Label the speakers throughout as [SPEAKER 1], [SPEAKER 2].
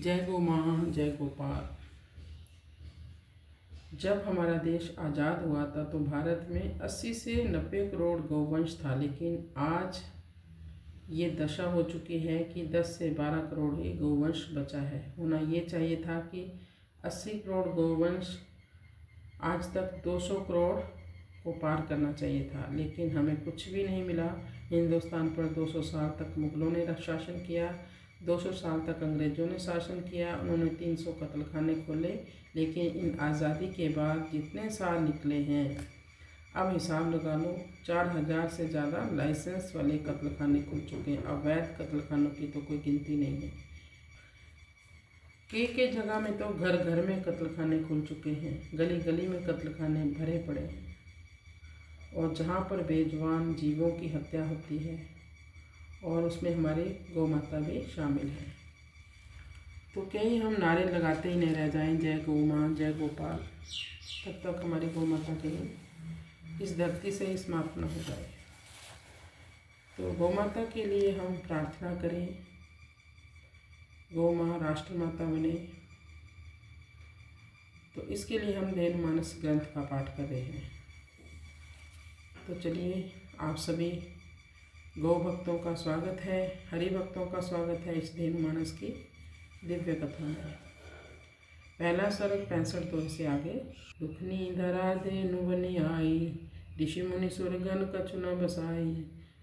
[SPEAKER 1] जय गौ माँ जय गोपाल। जब हमारा देश आज़ाद हुआ था तो भारत में 80 से 90 करोड़ गौवंश था, लेकिन आज ये दशा हो चुकी है कि 10 से 12 करोड़ ही गौवंश बचा है। होना ये चाहिए था कि 80 करोड़ गौवंश आज तक 200 करोड़ को पार करना चाहिए था, लेकिन हमें कुछ भी नहीं मिला। हिंदुस्तान पर 200 साल तक मुग़लों ने शासन किया, 200 साल तक अंग्रेज़ों ने शासन किया, उन्होंने 300 कत्लखाने खोले। लेकिन इन आज़ादी के बाद जितने साल निकले हैं, अब हिसाब लगा लो, 4000 से ज़्यादा लाइसेंस वाले कत्लखाने खुल चुके हैं। अवैध कत्लखानों की तो कोई गिनती नहीं है। के जगह में तो घर घर में कत्लखाने खुल चुके हैं, गली गली में कत्लखाने भरे पड़े हैं, और जहाँ पर बेजुबान जीवों की हत्या होती है, और उसमें हमारी गौ माता भी शामिल है। तो कहीं हम नारे लगाते ही नहीं रह जाएं, जय गौ माँ जय गोपाल, तब तक हमारी गौ माता कहीं इस धरती से ही समाप्त न हो जाए। तो गौ माता के लिए हम प्रार्थना करें, गौ माँ राष्ट्र माता बने। तो इसके लिए हम देवमानस ग्रंथ का पाठ कर रहे हैं। तो चलिए, आप सभी गौ भक्तों का स्वागत है, हरि भक्तों का स्वागत है इस देवमानस की दिव्य कथा में। पहला सर्ग 65 दौर से आगे। दुखनी धरा धेनु बनी आई, ऋषि मुनि सुरगन कछु न बसाई।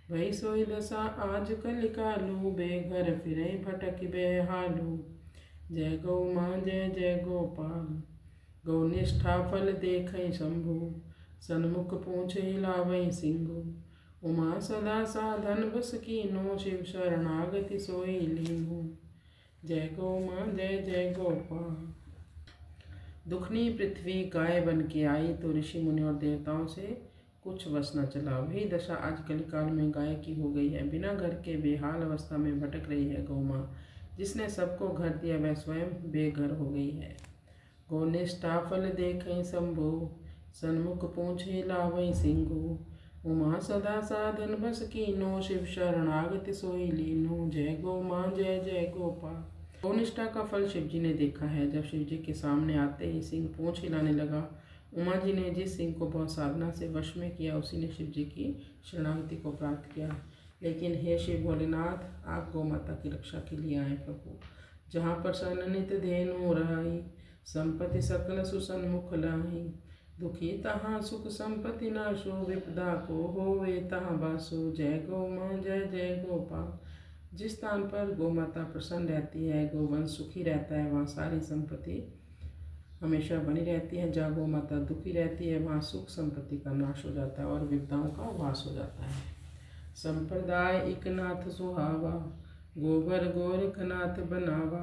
[SPEAKER 1] भई सोई दशा आज कल कालू, बेघर फिरे भटक बेहालू। जय गौ माँ जय जय गोपाल, गौ निष्ठा फल देखई शंभु। सन्मुख पूछे लावई सिंधु, उमा सदा साधन बस कीनो। शिव शरणागति सोई लीनो। जय गौ माँ जय जय गोपाल। दुखनी पृथ्वी गाय बन के आई तो ऋषि मुनि और देवताओं से कुछ वश न चला। वही दशा आज कलिकाल में गाय की हो गई है। बिना घर के बेहाल अवस्था में भटक रही है गौ माँ। जिसने सबको घर दिया वह स्वयं बेघर हो गई है। गौ निष्ठा फल देखई शंभु, सन्मुख पूछे लावई सिंधु। उमा सदा साधन बस कीनो, शिव शरणागति सोई लीनो। जय गौ माँ जय जय गोपाल। गौनिष्ठा का फल शिव जी ने देखा है। जब शिव जी के सामने आते ही सिंह पूंछ हिलाने लगा। उमा जी ने जिस सिंह को बहुत साधना से वश में किया, उसी ने शिव जी की शरणागति को प्राप्त किया। लेकिन हे शिव भोलेनाथ, आप गौ माता की रक्षा के लिए आए प्रभु। जहाँ पर सननित धेनु रहाई, संपत्ति सकल सुसन्मुख लाई। दुखी तहाँ सुख संपत्ति नाशो, विपदा को होवे तहाँ बासो। जय गौ माँ जय जय गोपाल। जिस स्थान पर गौ माता प्रसन्न रहती है, गोवंश सुखी रहता है, वहाँ सारी संपत्ति हमेशा बनी रहती है। जहाँ गौ माता दुखी रहती है, वहाँ सुख संपत्ति का नाश हो जाता है और विपदाओं का वास हो जाता है। संप्रदाय एक नाथ सुहावा, गोबर गोरखनाथ बनावा।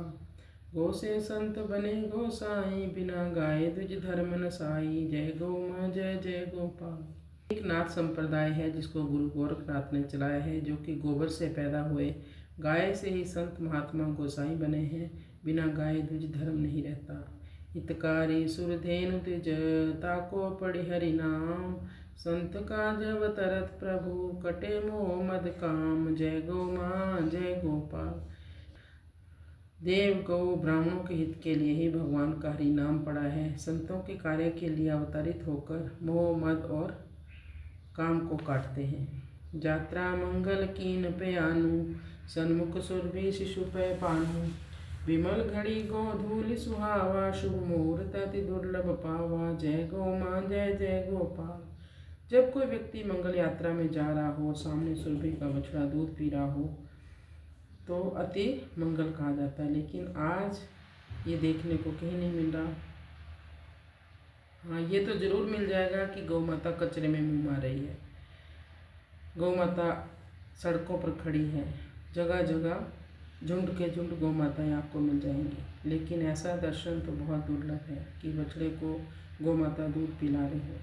[SPEAKER 1] गौ से संत बने गोसाई, बिना गाय द्विज धर्म नसाई। जय गौ माँ जय जय गोपाल। एक नाथ संप्रदाय है जिसको गुरु गोरखनाथ ने चलाया है, जो कि गोबर से पैदा हुए, गाय से ही संत महात्मा गोसाई बने हैं। बिना गाय द्विज धर्म नहीं रहता। हितकारी सुरधेनु द्विज, ताको पढ़ि हरि नाम। संत काज अवतरत प्रभु, कटे मोह मद काम। जय गौ माँ जय गोपाल। देव गौ ब्राह्मणों के हित के लिए ही भगवान का हरि नाम पड़ा है। संतों के कार्य के लिए अवतरित होकर मोह मद और काम को काटते हैं। यात्रा मंगल कीन पे आनु, सन्मुख सुरभि शिशु पे पानु। विमल घड़ी गौ धूलि सुहावा, शुभ मुहूर्त अति दुर्लभ पावा। जय गौ माँ जय जय गोपाल। जब कोई व्यक्ति मंगल यात्रा में जा रहा हो, सामने सुरभि का बछड़ा दूध पी रहा हो, तो अति मंगल कहा जाता है। लेकिन आज ये देखने को कहीं नहीं मिल रहा। हाँ, ये तो जरूर मिल जाएगा कि गौ माता कचरे में मुँह मार रही है। गौ माता सड़कों पर खड़ी है, जगह जगह झुंड के झुंड गौ माताएँ आपको मिल जाएंगी। लेकिन ऐसा दर्शन तो बहुत दुर्लभ है कि बछड़े को गौ माता दूध पिला रही हो।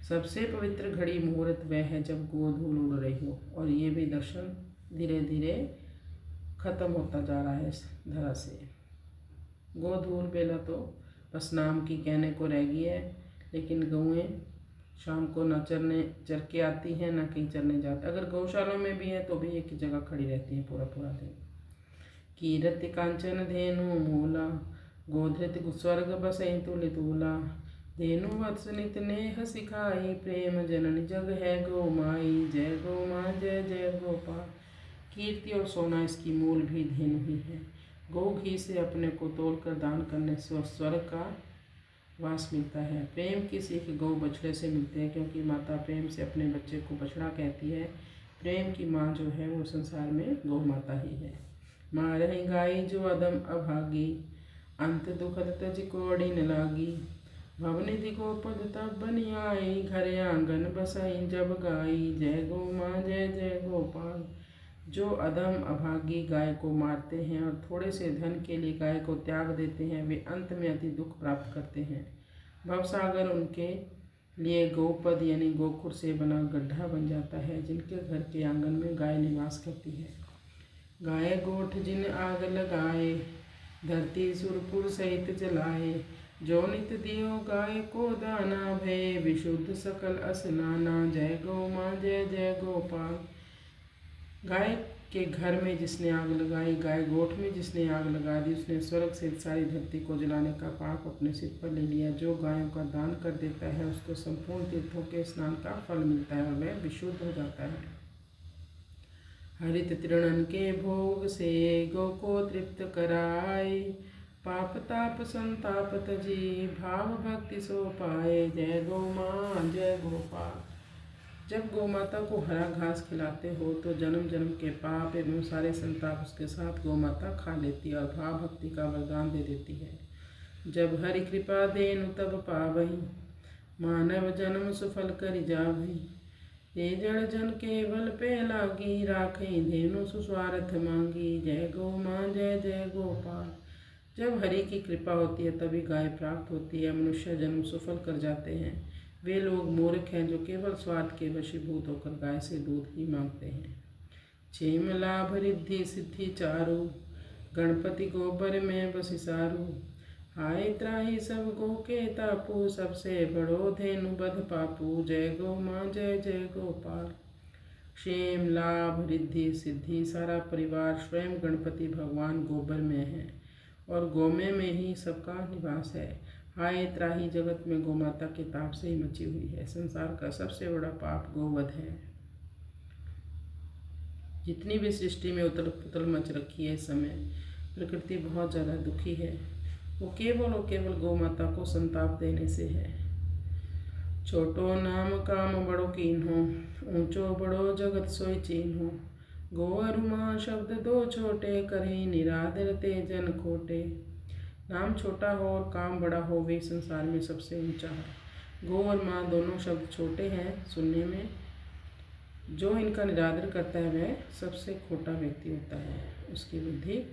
[SPEAKER 1] सबसे पवित्र घड़ी मुहूर्त वह है जब गोधूल उड़ रही हो, और ये भी दर्शन धीरे धीरे खत्म होता जा रहा है इस धरा से। गोधूल बेला तो बस नाम की कहने को रह गई है। लेकिन गौएँ शाम को न चर के आती हैं, न कहीं चरने जाती। अगर गौशालों में भी है तो भी एक ही जगह खड़ी रहती हैं पूरा पूरा दिन। कीरति कांचन धेनु मूला, गोधृत स्वर्ग बसई तुलितूला। धेनु वत्स नित नेह सिखाई, प्रेम जननी जग है गो माई। जय गो माँ जय जय गोपाल। कीर्ति और सोना इसकी मूल भी धेनु ही है। गौ घी से अपने को तोड़कर दान करने से स्वर्ग का वास मिलता है। प्रेम की सीख गौ बछड़े से मिलते हैं, क्योंकि माता प्रेम से अपने बच्चे को बछड़ा कहती है। प्रेम की माँ जो है वो संसार में गौ माता ही है। माँ रही गाई जो अदम अभागी, अंत दुखद तज कोड़ी न लागी। भवनिधि गोपद तब बनी आई, घर आंगन बसाई जब गाई। जय गो माँ जय जय गोपाल। जो अधम अभागी गाय को मारते हैं और थोड़े से धन के लिए गाय को त्याग देते हैं, वे अंत में अति दुख प्राप्त करते हैं। भवसागर उनके लिए गोपद यानी गोखुर से बना गड्ढा बन जाता है, जिनके घर के आंगन में गाय निवास करती है। गाय गोठ जिन आग लगाए, धरती सुरपुर सहित जलाए। जो नित दियो गाय को दाना, भय विशुद्ध सकल असनाना। जय गो माँ जय जय गोपाल। गाय के घर में जिसने आग लगाई, गाय गोठ में जिसने आग लगा दी, उसने स्वर्ग से सारी धरती को जलाने का पाप अपने सिर पर ले लिया। जो गायों का दान कर देता है, उसको संपूर्ण तीर्थों के स्नान का फल मिलता है और वह विशुद्ध हो जाता है। हरित तृणन के भोग से गौ को तृप्त कराए, पाप ताप संताप तजी, भाव भक्ति सो पाए। जय गौ माँ जय गोपाल। जब गौ माता को हरा घास खिलाते हो तो जन्म जन्म के पाप एवं सारे संताप उसके साथ गौ माता खा लेती है और भाव भक्ति का वरदान दे देती है। जब हरि कृपा देनु तब पावही, मानव जन्म सुफल करि जावही। ते जड़ जन केवल पे लागी, राखई धेनु सुस्वार्थ मांगी। जय गौ माँ जय जय गोपाल। जब हरि की कृपा होती है तभी गाय प्राप्त होती है, मनुष्य जन्म सफल कर जाते हैं। वे लोग मूर्ख हैं जो केवल स्वार्थ के वशीभूत होकर गाय से दूध ही मांगते हैं। क्षेम लाभ रिद्धि सिद्धि चारु, गणपति गोबर में बसिसारू। हाय त्राही सब गो के तापू, सबसे बड़ो धेनु बध पापू। जय गौ माँ जय जय गोपाल। क्षेम लाभ रिद्धि सिद्धि सारा परिवार स्वयं गणपति भगवान गोबर में है और गोमे में ही सबका निवास है। हाय त्राही जगत में गोमाता के ताप से ही मची हुई है। संसार का सबसे बड़ा पाप गोवध है। जितनी भी सृष्टि में उथल पुथल मच रखी है इस समय, प्रकृति बहुत ज़्यादा दुखी है। वो केवल और केवल गोमाता को संताप देने से है। छोटो नाम काम बड़ो कीन्हो, ऊंचो बड़ो जगत सोई चीन्हो। गो अरु माँ शब्द दो छोटे, करें निरादर ते जन खोटे। नाम छोटा हो और काम बड़ा हो, वे संसार में सबसे ऊंचा है। गो और माँ दोनों शब्द छोटे हैं सुनने में, जो इनका निरादर करता है वह सबसे खोटा व्यक्ति होता है। उसकी बुद्धि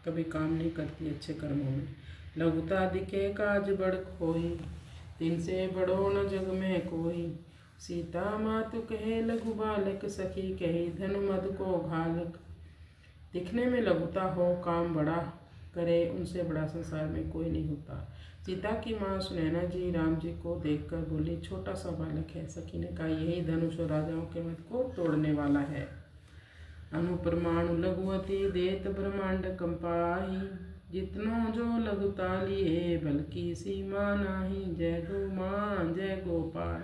[SPEAKER 1] कभी काम नहीं करती अच्छे कर्मों में। लघुता दिखे काज बड़ खोई, तिन से बड़ो न जग में कोई। सीता मातु कहे लघु बालक, सखी कहे धन मद को घालक। दिखने में लघुता हो, काम बड़ा करे, उनसे बड़ा संसार में कोई नहीं होता। सीता की माँ सुनैना जी राम जी को देखकर बोली, छोटा सा बालक है। सखी ने कहा, यही धनुष और राजाओं के मत को तोड़ने वाला है। अनुप्रमाणु लघुअति देत ब्रह्मांड कंपाही, जितनो जो लघुता लिए बल्कि सीमा नाही। जय गो माँ जय गोपाल।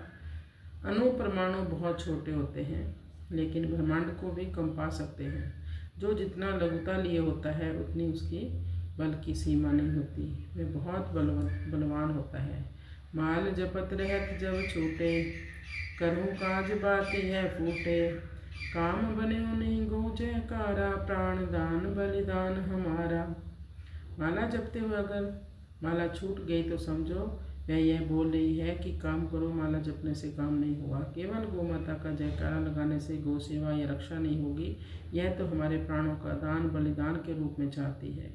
[SPEAKER 1] अनुप्रमाणु बहुत छोटे होते हैं लेकिन ब्रह्मांड को भी कंपा सकते हैं। जो जितना लघुता लिए होता है उतनी उसकी बल की सीमा नहीं होती, वह बहुत बलवान होता है। माल जपत रहत जब छूटे, करहूँ काज बाती है फूटे। काम बने नहीं गो जयकारा, प्राण दान बलिदान हमारा। माला जपते हुए अगर माला छूट गई तो समझो वह यह बोल रही है कि काम करो, माला जपने से काम नहीं हुआ। केवल गौ माता का जयकारा लगाने से गौ सेवा या रक्षा नहीं होगी, यह तो हमारे प्राणों का दान बलिदान के रूप में चाहती है।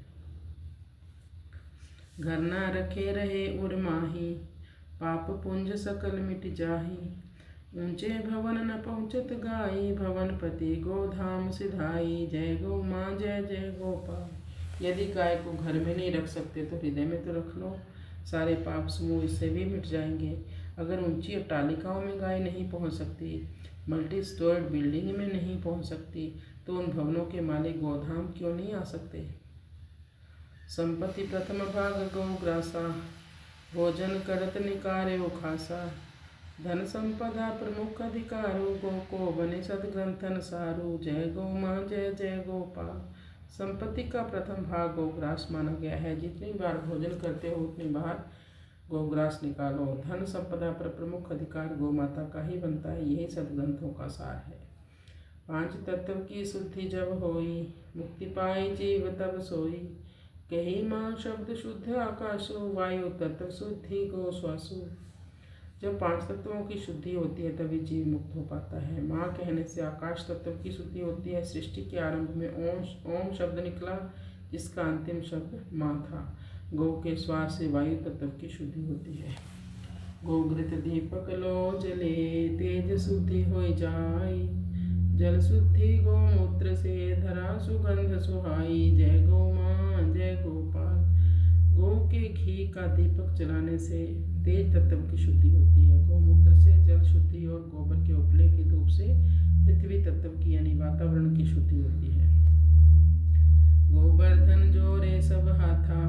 [SPEAKER 1] घर न रखे रहे उर माही, पाप पुंज सकल मिट जाही। ऊंचे भवन न पहुँचत गाई, भवन पति गोधाम सिधाई। जय गौ माँ जय जय गोपाल। यदि गाय को घर में नहीं रख सकते तो हृदय में तो रख लो, सारे पाप समूह इससे भी मिट जाएंगे। अगर ऊंची अट्टालिकाओं में गाय नहीं पहुँच सकती, मल्टी स्टोर्ड बिल्डिंग में नहीं पहुँच सकती, तो उन भवनों के मालिक गोधाम क्यों नहीं आ सकते। संपत्ति प्रथम भाग गौ ग्रासा, भोजन करत निकार्यो खासा। धन संपदा प्रमुख अधिकारो, गो को बने सदग्रंथन सारू। जय गौ माँ जय जय गोपाल। संपत्ति का प्रथम भाग गोग्रास माना गया है। जितनी बार भोजन करते हो उतनी बार गोग्रास निकालो। धन संपदा पर प्रमुख अधिकार गौ माता का ही बनता है। यही सदग्रंथों का सार है। 5 तत्व की शुद्धि जब होई, मुक्ति पाई जीव तब सोई। कही माँ शब्द शुद्ध आकाशो, वायु तत्व शुद्धि गो श्वासो। जब 5 तत्वों की शुद्धि होती है तभी जीव मुक्त हो पाता है। माँ कहने से आकाश तत्व की शुद्धि होती है। सृष्टि के आरंभ में ओम शब्द निकला, जिसका अंतिम शब्द माँ था। गौ के श्वास से वायु तत्व की शुद्धि होती है। गोघृत दीपक लो जले, तेज शुद्धि हो जाई। जल शुद्धि गौमूत्र से, धरा सुगंध सुहाई। जय गौ माँ जय गोपाल। गौ के घी का दीपक जलाने से तेज तत्व की शुद्धि होती है। गौमूत्र से जल शुद्धि और गोबर के उपले की धूप से पृथ्वी तत्व की यानी वातावरण की शुद्धि होती है। गोवर्धन जोरे सब हाथा,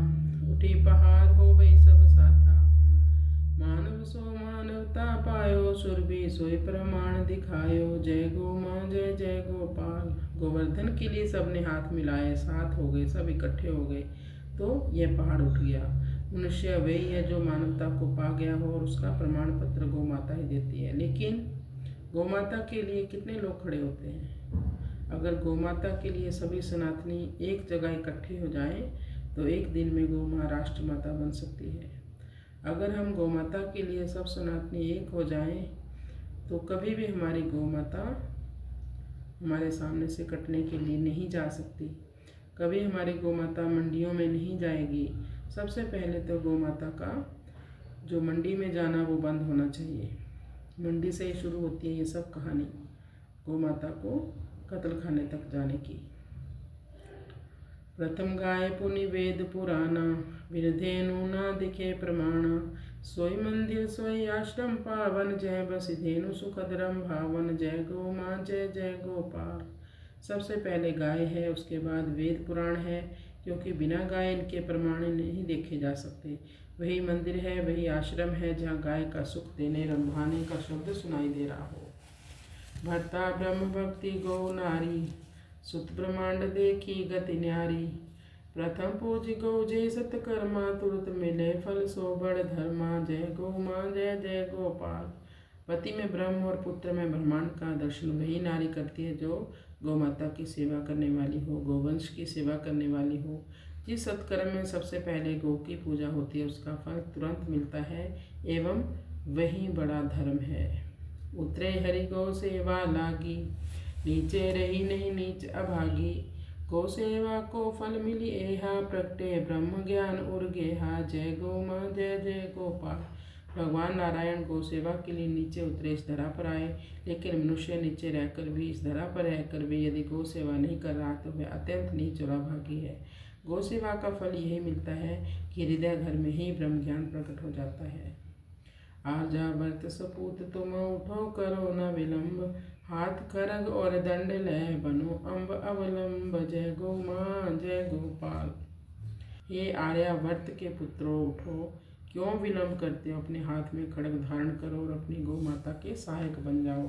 [SPEAKER 1] उठी पहाड़ हो गई सब साथा। मानव सो मानवता पायो, सुर भी सोई प्रमाण दिखायो। जय गौ माँ जय जय गोपाल। गोवर्धन के लिए सबने हाथ मिलाए, साथ हो गए, सब इकट्ठे हो गए तो यह पहाड़ उठ गया। मनुष्य वही है जो मानवता को पा गया हो और उसका प्रमाण पत्र गौ माता ही देती है। लेकिन गौ माता के लिए कितने लोग खड़े होते हैं। अगर गौ माता के लिए सभी सनातनी एक जगह इकट्ठे हो जाएं तो एक दिन में गौ माँ राष्ट्र माता बन सकती है। अगर हम गौ माता के लिए सब सनातनी एक हो जाएं तो कभी भी हमारी गौ माता हमारे सामने से कटने के लिए नहीं जा सकती। कभी हमारी गौ माता मंडियों में नहीं जाएगी। सबसे पहले तो गौ माता का जो मंडी में जाना वो बंद होना चाहिए। मंडी से ही शुरू होती है ये सब कहानी, गौ माता को कत्ल खाने तक जाने की। प्रथम गाय पुनि वेद पुराना, बिन धेनु ना दिखे प्रमाण। सोई मंदिर सोई आश्रम पावन, जय बस धेनु सुखदरम भावन। जय गौ माँ जय जय गोपाल। सबसे पहले गाय है, उसके बाद वेद पुराण है, क्योंकि बिना गाय इनके प्रमाण नहीं देखे जा सकते। वही मंदिर है, वही आश्रम है जहाँ गाय का सुख देने रंभाने का शब्द सुनाई दे रहा हो। भरता ब्रह्म भक्ति गौ नारी, सुत ब्रह्मांड देखी गति न्यारी। प्रथम पूज गौ जय सतकर्मा, तुरत मिले फल सो बड़ धर्मा। जय गौ माँ जय जय गोपाल। पति में ब्रह्म और पुत्र में ब्रह्मांड का दर्शन वही नारी करती है जो गौ माता की सेवा करने वाली हो, गोवंश की सेवा करने वाली हो। जिस सत्कर्म में सबसे पहले गौ की पूजा होती है उसका फल तुरंत मिलता है एवं वही बड़ा धर्म है। उतरे हरि गौ सेवा लागी, नीचे रही नहीं नीच अभागी। गौ सेवा को फल मिली एहा, प्रगटे ब्रह्म ज्ञान उर्गेहा। जय गौ माँ जय जय गोपाल। भगवान नारायण गौ सेवा के लिए नीचे उतरे, इस धरा पर आए, लेकिन मनुष्य नीचे रहकर भी, इस धरा पर रहकर भी यदि गौ सेवा नहीं कर रहा तो वह अत्यंत नीच और अभागी है। गौ सेवा का फल यही मिलता है कि हृदय घर में ही ब्रह्म ज्ञान प्रकट हो जाता है। आजा व्रत सपूत तुम उठो, करो न विलम्ब। हाथ खरग और दंड लय, बनो अम्ब अवलंब। जय गौ माँ जय गोपाल। हे आर्यावर्त के पुत्रों, उठो, क्यों विलम्ब करते हो। अपने हाथ में खड्ग धारण करो और अपनी गौ माता के सहायक बन जाओ।